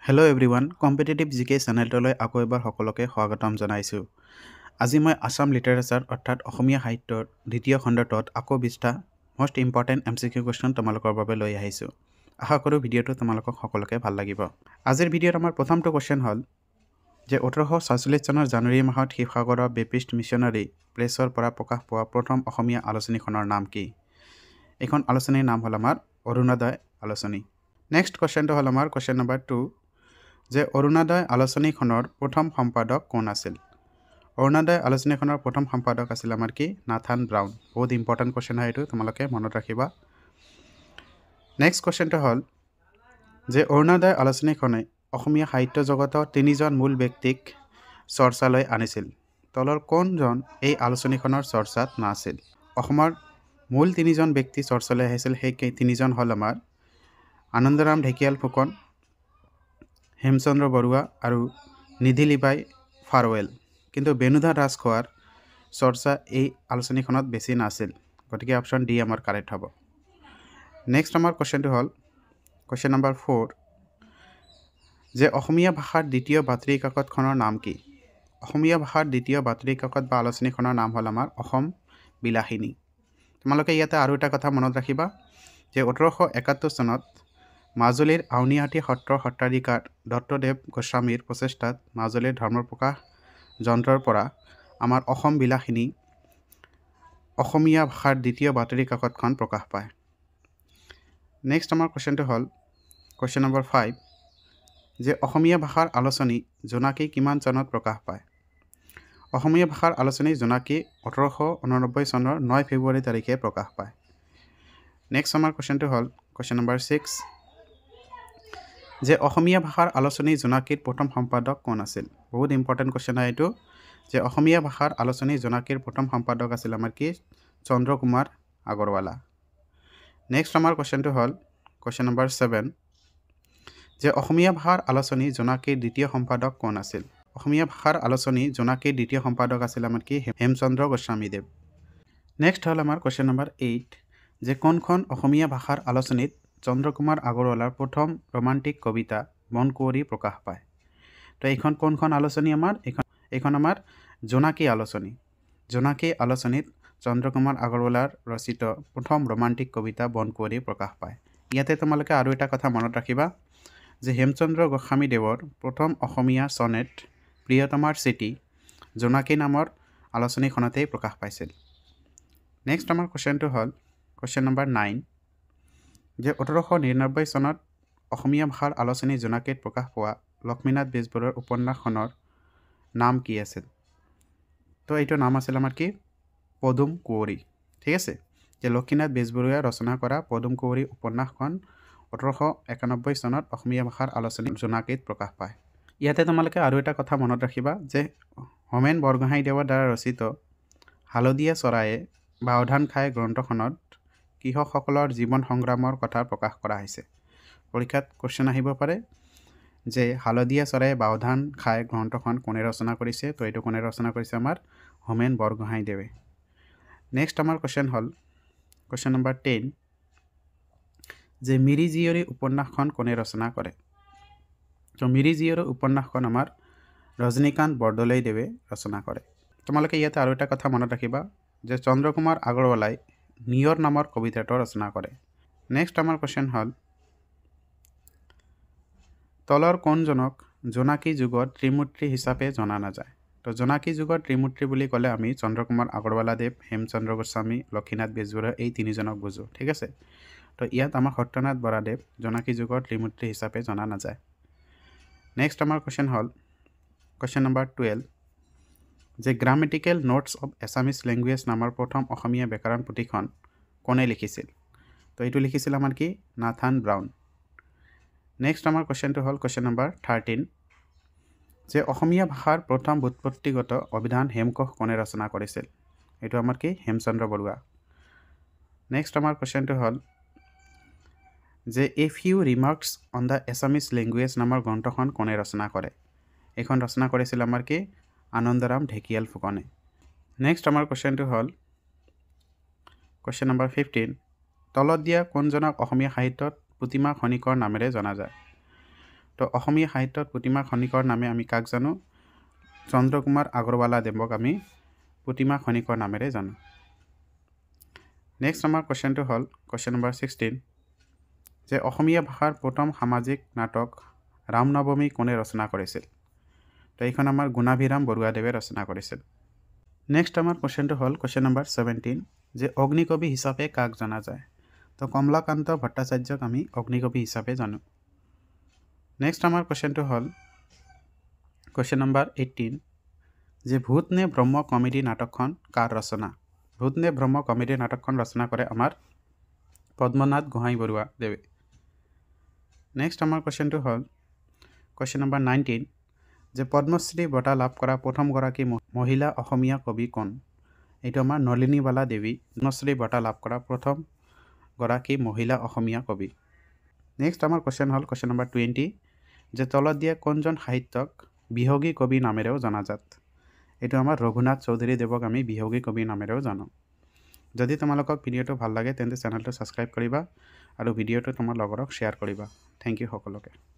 Hello' everyone competitive জিকে চেনেলটোলৈ আকৌ এবাৰ সকলোকে স্বাগতম জনাইছোঁ। আজি মই আছাম লিটাৰেচাৰ অৰ্থাৎ অসমীয়া সাহিত্যৰ দ্বিতীয় খণ্ডটোত আকৌ 20টা মষ্ট ইম্পৰ্টেণ্ট MCQ কুৱেশ্যন তোমালোকৰ বাবে লৈ আহিছোঁ। আশা কৰোঁ ভিডিঅ'টো তোমালোকক সকলোকে ভাল লাগিব। আজিৰ ভিডিঅ'ত আমাৰ প্ৰথমটো কুৱেশ্যন হ'ল যে 1846 চনৰ জানুৱাৰী মাহত শিৱসাগৰৰ বেপ্টিষ্ট মিছনাৰী প্ৰেছৰ পৰা প্ৰকাশ পোৱা প্ৰথম অসমীয়া আলোচনীখনৰ নাম কি? এইখন আলোচনীৰ নাম হ'ল আমাৰ অৰুণোদয় আলোচনী। নেক্সট কুৱেশ্যনটো হ'ল আমাৰ কুৱেশ্যন নম্বৰ 2 যে অৰুণোদয় আলোচনীখনৰ প্ৰথম সম্পাদক কোন আছিল? অৰুণোদয় আলোচনীখনৰ প্ৰথম সম্পাদক আছিল আমাৰ কি? Nathan brown. বহুত ইম্পৰ্টেণ্ট কুৱেশ্যন হয় এইটো, তোমালোকে মনত ৰাখিবা। নেক্সট কুৱেশ্যনটো হ'ল যে অৰুণোদয় আলোচনীখনে অসমীয়া সাহিত্য জগতৰ তিনিজন মূল ব্যক্তিক চৰ্চালৈ আনিছিল। তলৰ কোনজন এই আলোচনীখনৰ চৰ্চাত নাছিল? অসমৰ মূল তিনিজন ব্যক্তি চৰ্চালৈ আহিছিল, সেই তিনিজন হ'ল আমাৰ আনন্দৰাম ঢেকিয়াল ফুকন, হেমচন্দ্ৰ বৰুৱা আৰু নিধিলিবাই ফাৰৱেল। কিন্তু বেণুধৰ ৰাজখোৱাৰ চৰ্চা এই আলোচনীখনত বেছি নাছিল, গতিকে অপশ্যন ডি আমাৰ কাৰেক্ট হ'ব। নেক্সট আমাৰ কুৱেশ্যনটো হ'ল কুৱেশ্যন নম্বৰ 4 যে অসমীয়া ভাষাৰ দ্বিতীয় বাতৰি কাকতখনৰ নাম কি? অসমীয়া ভাষাৰ দ্বিতীয় বাতৰি কাকত বা আলোচনীখনৰ নাম হ'ল আমাৰ অসম বিলাসিনী। তোমালোকে ইয়াতে আৰু এটা কথা মনত ৰাখিবা যে 1871 চনত মাজুলীৰ আউনীআটী সত্ৰৰ সত্ৰাধিকাৰ দত্তদেৱ গোস্বামীৰ প্ৰচেষ্টাত মাজুলীৰ ধৰ্মপ্ৰকাশ যন্ত্ৰৰ পৰা আমাৰ অসম বিলাসিনী অসমীয়া ভাষাৰ দ্বিতীয় বাতৰি কাকতখন প্ৰকাশ পায়। নেক্সট আমাৰ কুৱেশ্যনটো হ'ল কুৱেশ্যন নম্বৰ 5 যে অসমীয়া ভাষাৰ আলোচনী জোনাকী কিমান চনত প্ৰকাশ পায়? অসমীয়া ভাষাৰ আলোচনী জোনাকী 1889 চনৰ 9 ফেব্ৰুৱাৰী তাৰিখে প্ৰকাশ পায়। নেক্সট আমাৰ কুৱেশ্যনটো হ'ল কুৱেশ্যন নম্বৰ 6 যে অসমীয়া ভাষাৰ আলোচনী জোনাকীৰ প্ৰথম সম্পাদক কোন আছিল? বহুত ইম্পৰ্টেণ্ট কুৱেশ্যন হয় এইটো যে অসমীয়া ভাষাৰ আলোচনী জোনাকীৰ প্ৰথম সম্পাদক আছিল আমাৰ কি? চন্দ্ৰ কুমাৰ আগৰৱালা। নেক্সট আমাৰ কুৱেশ্যনটো হ'ল কুৱেশ্যন নম্বৰ 7 যে অসমীয়া ভাষাৰ আলোচনী জোনাকীৰ দ্বিতীয় সম্পাদক কোন আছিল? অসমীয়া ভাষাৰ আলোচনী জোনাকীৰ দ্বিতীয় সম্পাদক আছিল আমাৰ কি? হেমচন্দ্ৰ গোস্বামীদেৱ। নেক্সট হ'ল আমাৰ কুৱেশ্যন নম্বৰ 8 যে কোনখন অসমীয়া ভাষাৰ আলোচনীত চন্দ্ৰকুমাৰ আগৰৱালাৰ প্ৰথম ৰোমান্টিক কবিতা বনকুঁৱৰী প্ৰকাশ পায়? তো এইখন কোনখন আলোচনী আমাৰ? এইখন আমাৰ জোনাকী আলোচনী। জোনাকী আলোচনীত চন্দ্ৰকুমাৰ আগৰৱালাৰ ৰচিত প্ৰথম ৰোমান্টিক কবিতা বনকুঁৱৰী প্ৰকাশ পায়। ইয়াতে তোমালোকে আৰু এটা কথা মনত ৰাখিবা যে হেমচন্দ্ৰ গোস্বামীদেৱৰ প্ৰথম অসমীয়া চনেট প্ৰিয়তমাৰ চিঠি জোনাকী নামৰ আলোচনীখনতেই প্ৰকাশ পাইছিল। নেক্সট আমাৰ কুৱেশ্যনটো হ'ল কুৱেশ্যন নম্বৰ 9 যে 1899 চনত অসমীয়া ভাষাৰ আলোচনী জোনাকীত প্ৰকাশ পোৱা লক্ষ্মীনাথ বেজবৰুৱাৰ উপন্যাসখনৰ নাম কি আছিল? তো এইটো নাম আছিল আমাৰ কি? পদুম কুঁৱৰী। ঠিক আছে, যে লক্ষ্মীনাথ বেজবৰুৱাই ৰচনা কৰা পদুম কুঁৱৰী উপন্যাসখন 1891 চনত অসমীয়া ভাষাৰ আলোচনী জোনাকীত প্ৰকাশ পায়। ইয়াতে তোমালোকে আৰু এটা কথা মনত ৰাখিবা যে হোমেন বৰগোহাঞিদেৱৰ দ্বাৰা ৰচিত হালধীয়া চৰায়ে বাওধান খাই গ্ৰন্থখনত কৃষকসকলৰ জীৱন সংগ্ৰামৰ কথা প্ৰকাশ কৰা হৈছে। পৰীক্ষাত কুৱেশ্যন আহিব পাৰে যে হালধীয়া চৰায়ে বাওধান খাই গ্ৰন্থখন কোনে ৰচনা কৰিছে? তো এইটো কোনে ৰচনা কৰিছে? আমাৰ হোমেন বৰগোহাঞিদেৱে। নেক্সট আমাৰ কুৱেশ্যন হ'ল কুৱেশ্যন নম্বৰ 10 যে মিৰি জীয়ৰী উপন্যাসখন কোনে ৰচনা কৰে? তো মিৰি জীয়ৰী উপন্যাসখন আমাৰ ৰজনীকান্ত বৰদলৈদেৱে ৰচনা কৰে। তোমালোকে ইয়াতে আৰু এটা কথা মনত ৰাখিবা যে চন্দ্ৰকুমাৰ আগৰৱালাই নিয়ৰ নামৰ কবিতাটো ৰচনা কৰে। নেক্সট আমাৰ কুৱেশ্যন হ'ল তলৰ কোনজনক জোনাকী যুগত ত্ৰিমূৰ্তি হিচাপে জনা নাযায়? তো জোনাকী যুগত ত্ৰিমূৰ্তি বুলি ক'লে আমি চন্দ্ৰকুমাৰ আগৰৱালাদেৱ, হেমচন্দ্ৰ গোস্বামী, লক্ষ্মীনাথ বেজবৰুৱা এই তিনিজনক বুজোঁ। ঠিক আছে, তো ইয়াত আমাৰ সত্যনাথ বৰাদেৱ জোনাকী যুগৰ ত্ৰিমূৰ্তি হিচাপে জনা নাযায়। নেক্সট আমাৰ কুৱেশ্যন হ'ল কুৱেশ্যন নম্বৰ 12 যে গ্ৰামেটিকেল নোটছ অফ এছামিছ লেংগুৱেজ নামৰ প্ৰথম অসমীয়া ব্যাকৰণ পুথিখন কোনে লিখিছিল? তো এইটো লিখিছিল আমাৰ কি? Nathan brown. নেক্সট আমাৰ কুৱেশ্যনটো হ'ল কুৱেশ্যন নম্বৰ 13 যে অসমীয়া ভাষাৰ প্ৰথম ব্যুৎপত্তিগত অভিধান হেমকোষ কোনে ৰচনা কৰিছিল? এইটো আমাৰ কি? হেমচন্দ্ৰ বৰুৱা। নেক্সট আমাৰ কুৱেশ্যনটো হ'ল যে a few remarks on the Assamese language নামৰ গ্ৰন্থখন কোনে ৰচনা কৰে? এইখন ৰচনা কৰিছিল আমাৰ কি? আনন্দৰাম ঢেকিয়াল ফুকনে। নেক্সট আমাৰ কুৱেশ্যনটো হ'ল কুৱেশ্যন নম্বৰ 15 তলত দিয়া কোনজনক অসমীয়া সাহিত্যত প্ৰতিমা খনিকৰ নামেৰে জনা যায়? তো অসমীয়া সাহিত্যত প্ৰতিমা খনিকৰ নামে আমি কাক জানো চন্দ্ৰকুমাৰ আগৰৱালা দেৱক আমি প্ৰতিমা খনিকৰ নামেৰে জানো নেক্সট আমাৰ কোৱেশ্চনটো হ'ল কোৱেশ্চন নম্বৰ 16 যে অসমীয়া ভাষাৰ প্ৰথম সামাজিক নাটক ৰামনৱমী কোনে ৰচনা কৰিছিল তো এইখন আমাৰ গুণাভিৰাম বৰুৱাদেৱে ৰচনা কৰিছিল নেক্সট আমাৰ কোৱেশ্চনটো হ'ল কোৱেশ্চন নম্বৰ 17 যে অগ্নিকবি হিচাপে কাক জনা যায় তো কমলাকান্ত ভট্টাচাৰ্যক আমি অগ্নিকবি হিচাপে জানো নেক্সট আমাৰ কোৱেশ্চনটো হ'ল কোৱেশ্চন নম্বৰ 18 যে ভূত নে ব্ৰহ্ম কমেডি নাটকখন কাৰ ৰচনা ভূত নে ব্ৰহ্ম কমেডি নাটকখন ৰচনা কৰে আমাৰ পদ্মনাথ গোহাঁই বৰুৱা দেৱে নেক্সট আমাৰ কোৱেশ্চনটো হ'ল কোৱেশ্চন নম্বৰ 19 যে পদ্মশ্ৰী বঁটা লাভ কৰা প্ৰথমগৰাকী মহিলা অসমীয়া কবি কোন এইটো আমাৰ নলিনীবালা দেৱী পদ্মশ্ৰী বঁটা লাভ কৰা প্ৰথমগৰাকী মহিলা অসমীয়া কবি নেক্সট আমাৰ কোৱেশ্চন হ'ল কোৱেশ্চন নম্বৰ 20 যে তলত দিয়া কোনজন সাহিত্যক বিহগী কবি নামেৰেও জনাজাত এইটো আমাৰ ৰঘুনাথ চৌধুৰী দেৱক আমি বিহগী কবি নামেৰেও জানো যদি তোমালোকক ভিডিঅ'টো ভাল লাগে তেন্তে চেনেলটো ছাবস্ক্ৰাইব কৰিবা আৰু ভিডিঅ'টো তোমাৰ লগৰক শ্বেয়াৰ কৰিবা থ্যাংক ইউ সকলোকে